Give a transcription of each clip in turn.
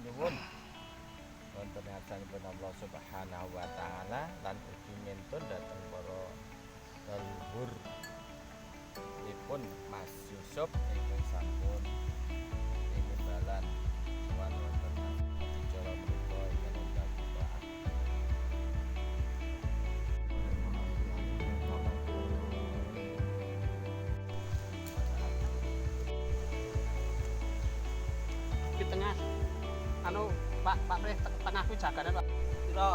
nyuwun wonten ngarsanipun Allah Subhanahu wa taala lan ugi ngentun dhateng para leluhur ipun Mas Yusuf ingkang sampun tinimbalan sowan wonten acara menika ingkang ndamel di tengah anu Pak Pri tengah kuwi jagane Pak. Piro?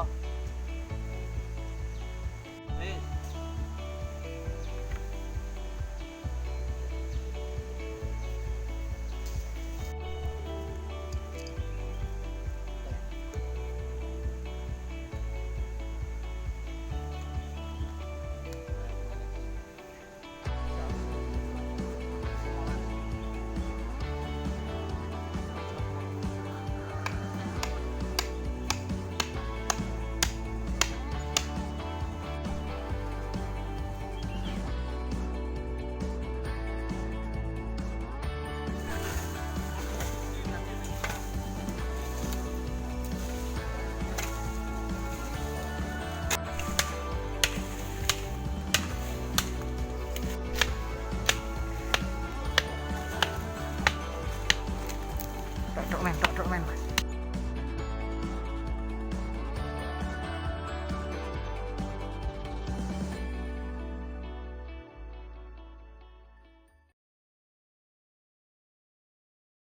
Tok men.